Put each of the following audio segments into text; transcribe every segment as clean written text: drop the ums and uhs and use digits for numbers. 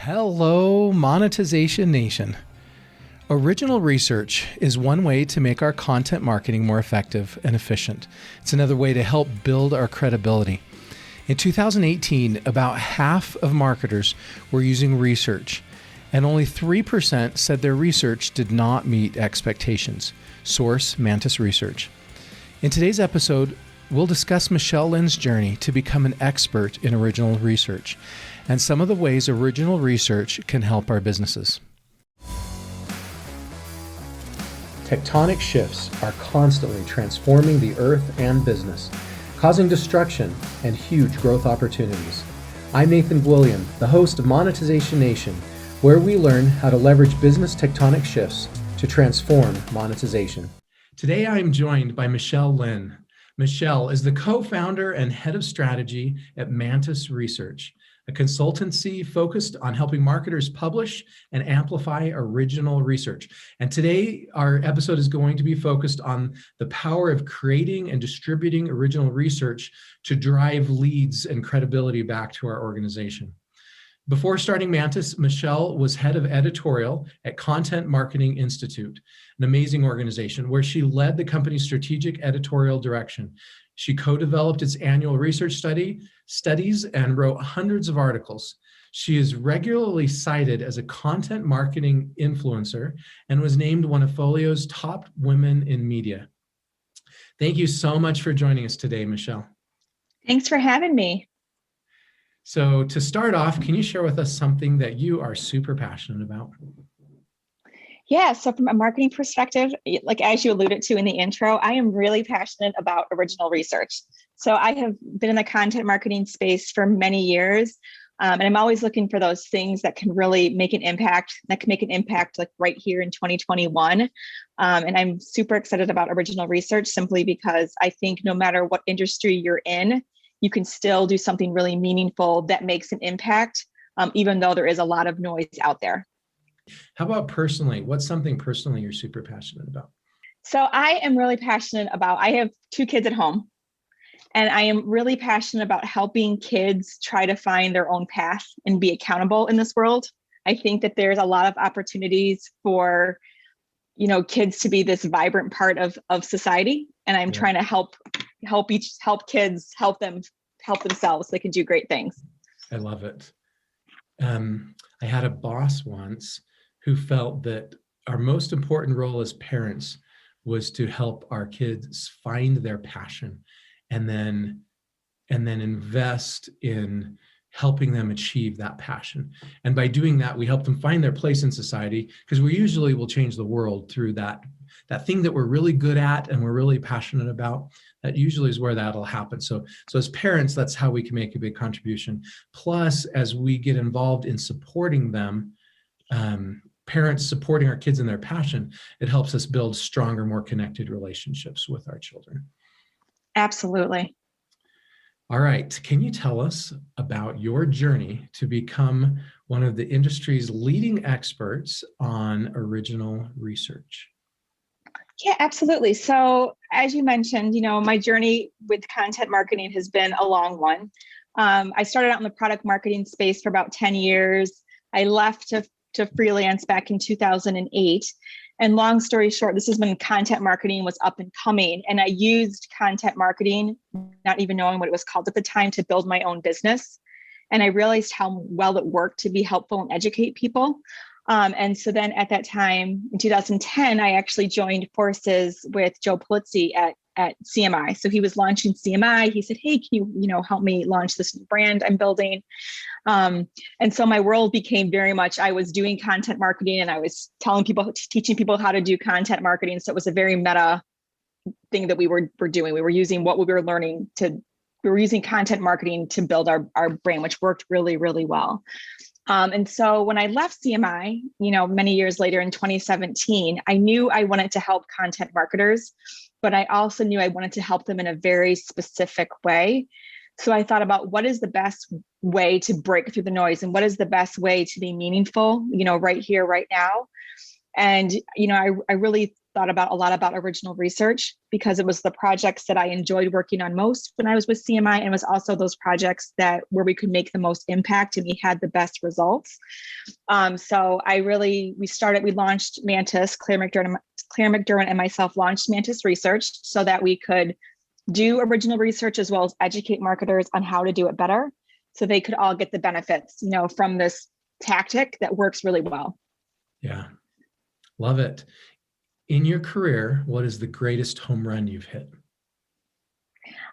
Hello, Monetization Nation. Original research is one way to make our content marketing more effective and efficient. It's another way to help build our credibility. In 2018, about half of marketers were using research, and only 3% said their research did not meet expectations. Source, Mantis Research. In today's episode, we'll discuss Michele Linn's journey to become an expert in original research and some of the ways original research can help our businesses. Tectonic shifts are constantly transforming the earth and business, causing destruction and huge growth opportunities. I'm Nathan William, the host of Monetization Nation, where we learn how to leverage business tectonic shifts to transform monetization. Today, I'm joined by Michele Linn. Michele is the co-founder and head of strategy at Mantis Research, a consultancy focused on helping marketers publish and amplify original research. And today, our episode is going to be focused on the power of creating and distributing original research to drive leads and credibility back to our organization. Before starting Mantis, Michele was head of editorial at Content Marketing Institute, an amazing organization where she led the company's strategic editorial direction. She co-developed its annual research studies and wrote hundreds of articles. She is regularly cited as a content marketing influencer and was named one of Folio's top women in media. Thank you so much for joining us today, Michele. Thanks for having me. So to start off, can you share with us something that you are super passionate about? Yeah, so from a marketing perspective, like as you alluded to in the intro, I am really passionate about original research. So I have been in the content marketing space for many years, and I'm always looking for those things that can really make an impact, like right here in 2021. And I'm super excited about original research simply because I think no matter what industry you're in, you can still do something really meaningful that makes an impact, even though there is a lot of noise out there. How about personally? What's something personally you're super passionate about? So I am really passionate about, I have 2 kids at home, and I am really passionate about helping kids try to find their own path and be accountable in this world. I think that there's a lot of opportunities for, kids to be this vibrant part of society. And I'm trying to help kids, help themselves so they can do great things. I love it. I had a boss once who felt that our most important role as parents was to help our kids find their passion and then invest in helping them achieve that passion. And by doing that, we help them find their place in society, because we usually will change the world through that thing that we're really good at and we're really passionate about. That usually is where that'll happen. So as parents, that's how we can make a big contribution. Plus, as we get involved in supporting them, parents supporting our kids in their passion, it helps us build stronger, more connected relationships with our children. Absolutely. All right. Can you tell us about your journey to become one of the industry's leading experts on original research? Yeah, absolutely. So as you mentioned, my journey with content marketing has been a long one. I started out in the product marketing space for about 10 years. I left to freelance back in 2008. And long story short, this is when content marketing was up and coming. And I used content marketing, not even knowing what it was called at the time, to build my own business. And I realized how well it worked to be helpful and educate people. And so then at that time, in 2010, I actually joined forces with Joe Polizzi at CMI. So he was launching CMI. He said, hey, can you, help me launch this new brand I'm building? And so my world became very much, I was doing content marketing and I was teaching people how to do content marketing. So it was a very meta thing that we were doing. We were using what we were learning we were using content marketing to build our brand, which worked really, really well. And so when I left CMI, many years later in 2017, I knew I wanted to help content marketers, but I also knew I wanted to help them in a very specific way. So I thought about what is the best way to break through the noise and what is the best way to be meaningful, right here, right now. And, I really thought about a lot about original research because it was the projects that I enjoyed working on most when I was with CMI, and it was also those projects that where we could make the most impact and we had the best results. So we launched Mantis, Claire McDermott and myself launched Mantis Research so that we could do original research as well as educate marketers on how to do it better so they could all get the benefits, from this tactic that works really well. Yeah, love it. In your career, what is the greatest home run you've hit?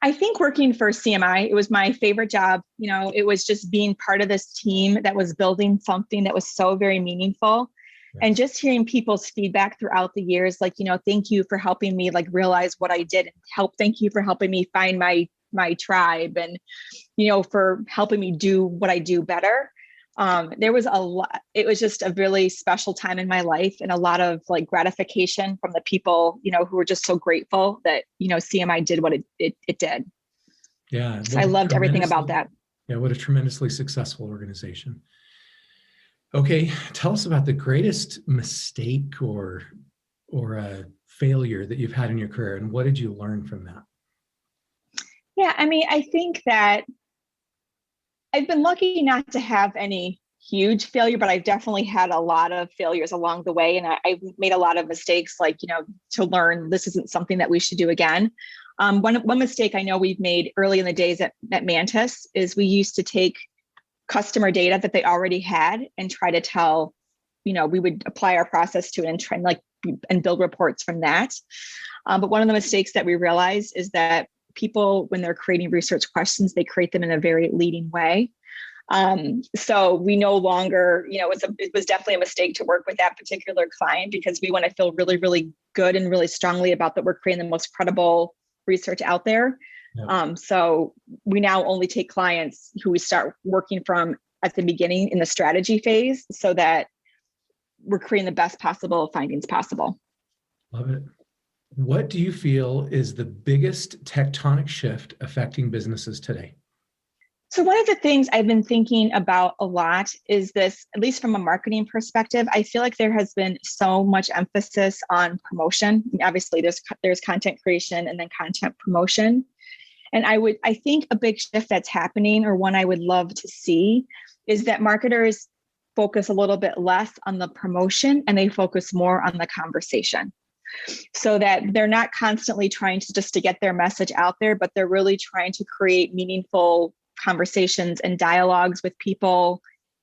I think working for CMI, it was my favorite job. It was just being part of this team that was building something that was so very meaningful. Yes. And just hearing people's feedback throughout the years, thank you for helping me realize what I did and thank you for helping me find my tribe and, for helping me do what I do better. There was a lot, it was just a really special time in my life and a lot of gratification from the people, who were just so grateful that, CMI did what it did. Yeah. So I loved everything about that. Yeah. What a tremendously successful organization. Okay. Tell us about the greatest mistake or a failure that you've had in your career, and what did you learn from that? Yeah. I think that I've been lucky not to have any huge failure, but I've definitely had a lot of failures along the way. And I've made a lot of mistakes, to learn this isn't something that we should do again. One mistake I know we've made early in the days at Mantis is we used to take customer data that they already had and try to tell, we would apply our process to it and try and build reports from that. But one of the mistakes that we realized is that people, when they're creating research questions, they create them in a very leading way. So we no longer, it was definitely a mistake to work with that particular client because we want to feel really, really good and really strongly about that we're creating the most credible research out there. Yep. So we now only take clients who we start working from at the beginning in the strategy phase so that we're creating the best possible findings possible. Love it. What do you feel is the biggest tectonic shift affecting businesses today? So one of the things I've been thinking about a lot is this, at least from a marketing perspective, I feel like there has been so much emphasis on promotion. Obviously, there's content creation and then content promotion. And I think a big shift that's happening, or one I would love to see, is that marketers focus a little bit less on the promotion and they focus more on the conversation. So that they're not constantly trying to get their message out there, but they're really trying to create meaningful conversations and dialogues with people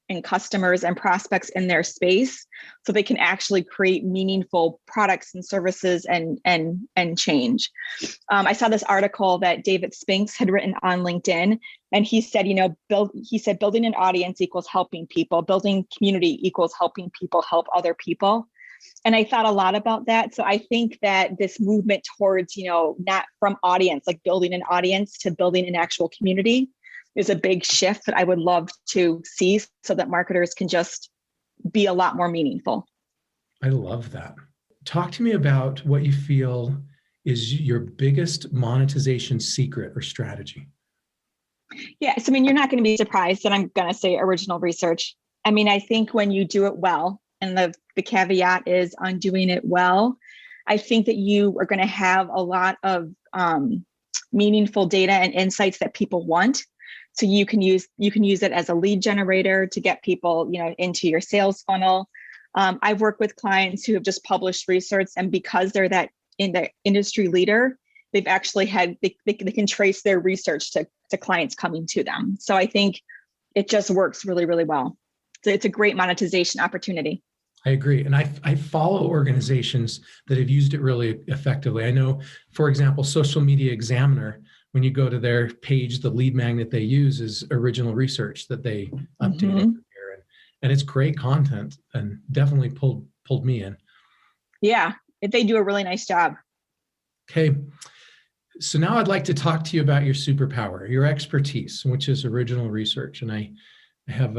and customers and prospects in their space so they can actually create meaningful products and services and change. I saw this article that David Spinks had written on LinkedIn, and he said, building an audience equals helping people, building community equals helping people help other people. And I thought a lot about that. So I think that this movement towards, not from audience, building an audience to building an actual community is a big shift that I would love to see so that marketers can just be a lot more meaningful. I love that. Talk to me about what you feel is your biggest monetization secret or strategy. Yes. You're not going to be surprised that I'm going to say original research. I think when you do it well, and the caveat is on doing it well, I think that you are going to have a lot of meaningful data and insights that people want. So you can use it as a lead generator to get people, into your sales funnel. I've worked with clients who have just published research, and because they're that in the industry leader, they've actually they can trace their research to clients coming to them. So I think it just works really, really well. So it's a great monetization opportunity. I agree. And I follow organizations that have used it really effectively. I know, for example, Social Media Examiner, when you go to their page, the lead magnet they use is original research that they update every year. And it's great content and definitely pulled me in. Yeah, they do a really nice job. Okay. So now I'd like to talk to you about your superpower, your expertise, which is original research. And I have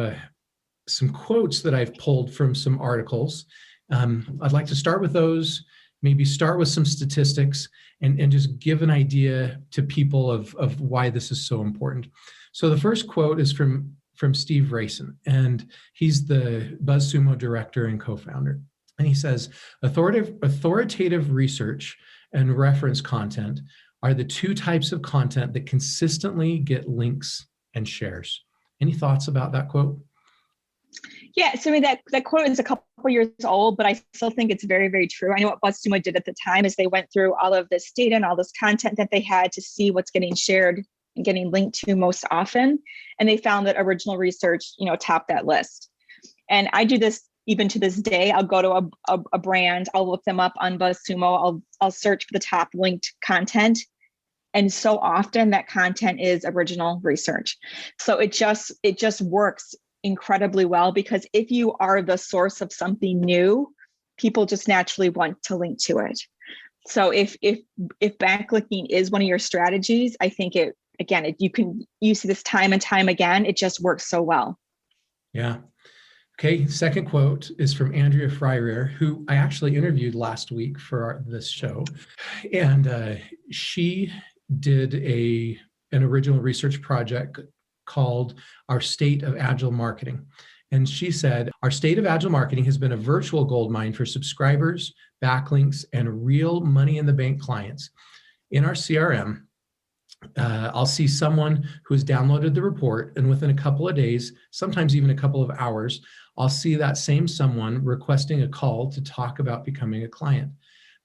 some quotes that I've pulled from some articles. I'd like to start with those, maybe start with some statistics and just give an idea to people of why this is so important. So the first quote is from Steve Raisin, and he's the BuzzSumo director and co-founder. And he says, authoritative research and reference content are the two types of content that consistently get links and shares. Any thoughts about that quote? Yeah, so I mean, that quote is a couple years old, but I still think it's very, very true. I know what BuzzSumo did at the time is they went through all of this data and all this content that they had to see what's getting shared and getting linked to most often. And they found that original research, topped that list. And I do this even to this day. I'll go to a brand, I'll look them up on BuzzSumo, I'll search for the top linked content. And so often that content is original research. So it just works incredibly well, because if you are the source of something new, people just naturally want to link to it. So if backlinking is one of your strategies, I think you see this time and time again, it just works so well. Yeah. Okay. Second quote is from Andrea Freier, who I actually interviewed last week for this show. And she did an original research project called Our State of Agile Marketing. And she said, our state of agile marketing has been a virtual goldmine for subscribers, backlinks, and real money in the bank clients. In our CRM, I'll see someone who's downloaded the report, and within a couple of days, sometimes even a couple of hours, I'll see that same someone requesting a call to talk about becoming a client.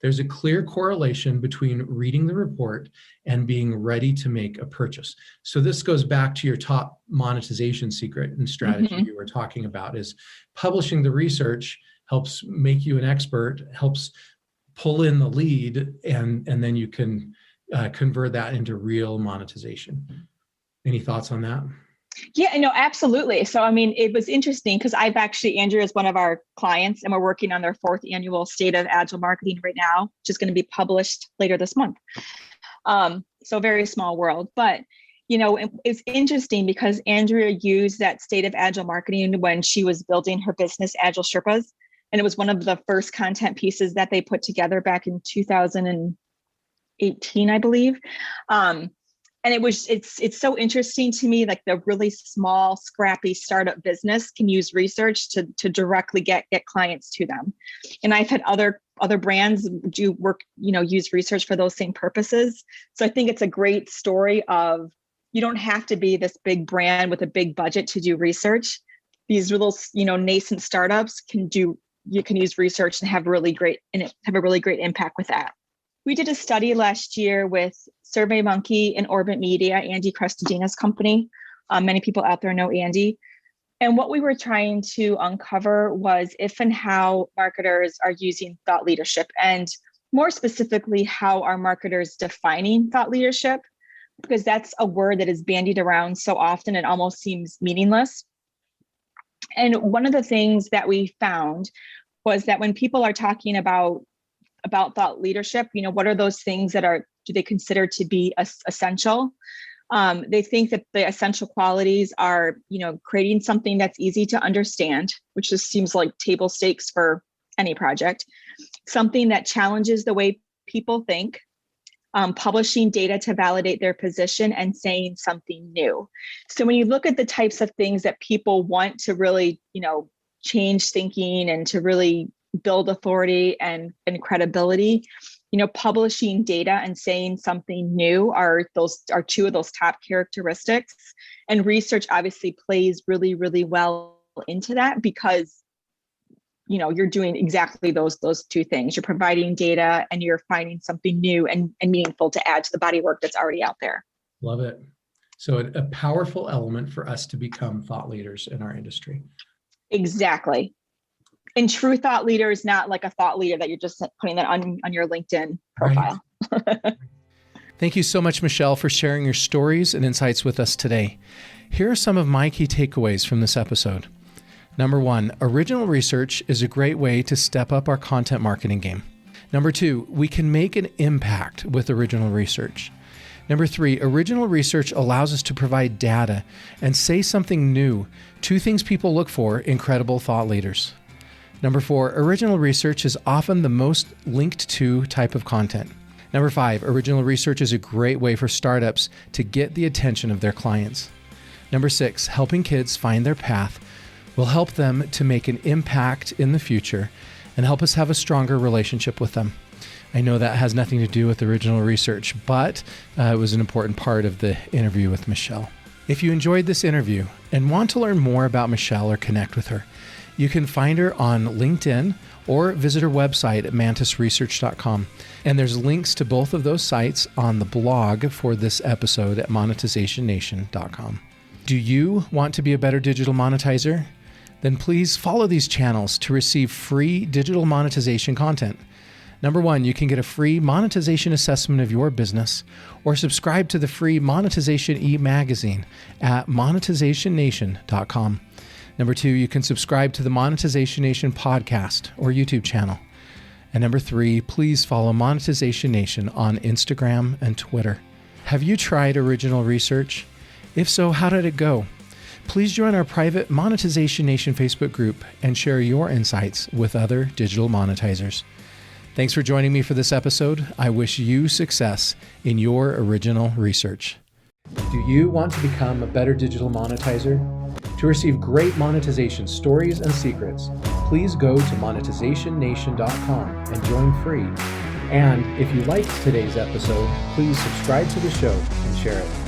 There's a clear correlation between reading the report and being ready to make a purchase. So this goes back to your top monetization secret and strategy you were talking about, is publishing the research helps make you an expert, helps pull in the lead, and then you can convert that into real monetization. Any thoughts on that? Yeah, no, absolutely. So, I mean, it was interesting because Andrew is one of our clients, and we're working on their 4th annual State of Agile Marketing right now, which is going to be published later this month. So very small world, but it's interesting because Andrea used that State of Agile Marketing when she was building her business, Agile Sherpas. And it was one of the first content pieces that they put together back in 2018, I believe. And it's so interesting to me, like the really small, scrappy startup business can use research to directly get clients to them. And I've had other brands do work, use research for those same purposes. So I think it's a great story of, you don't have to be this big brand with a big budget to do research. These little, nascent startups you can use research and have a really great impact with that. We did a study last year with SurveyMonkey and Orbit Media, Andy Crestodina's company. Many people out there know Andy. And what we were trying to uncover was if and how marketers are using thought leadership, and more specifically, how are marketers defining thought leadership? Because that's a word that is bandied around so often it almost seems meaningless. And one of the things that we found was that when people are talking about thought leadership, what are those things do they consider to be essential? They think that the essential qualities are, creating something that's easy to understand, which just seems like table stakes for any project, something that challenges the way people think, publishing data to validate their position, and saying something new. So when you look at the types of things that people want to really, change thinking and to really build authority and credibility, publishing data and saying something new are two of those top characteristics. And research obviously plays really, really well into that, because you're doing exactly those two things. You're providing data and you're finding something new and meaningful to add to the body work that's already out there. Love it. So a powerful element for us to become thought leaders in our industry. Exactly. And true thought leader is not like a thought leader that you're just putting that on your LinkedIn profile. Right. Thank you so much, Michele, for sharing your stories and insights with us today. Here are some of my key takeaways from this episode. Number 1, original research is a great way to step up our content marketing game. Number 2, we can make an impact with original research. Number 3, original research allows us to provide data and say something new, 2 things people look for in credible thought leaders. Number 4, original research is often the most linked to type of content. Number 5, original research is a great way for startups to get the attention of their clients. Number 6, helping kids find their path will help them to make an impact in the future. and help us have a stronger relationship with them. I know that has nothing to do with original research, but it was an important part of the interview with Michele. If you enjoyed this interview and want to learn more about Michele or connect with her, you can find her on LinkedIn or visit her website at mantisresearch.com. And there's links to both of those sites on the blog for this episode at monetizationnation.com. Do you want to be a better digital monetizer? Then please follow these channels to receive free digital monetization content. Number one, you can get a free monetization assessment of your business or subscribe to the free Monetization e-magazine at monetizationnation.com. Number two, you can subscribe to the Monetization Nation podcast or YouTube channel. And number three, please follow Monetization Nation on Instagram and Twitter. Have you tried original research? If so, how did it go? Please join our private Monetization Nation Facebook group and share your insights with other digital monetizers. Thanks for joining me for this episode. I wish you success in your original research. Do you want to become a better digital monetizer? To receive great monetization stories and secrets, please go to monetizationnation.com and join free. And if you liked today's episode, please subscribe to the show and share it.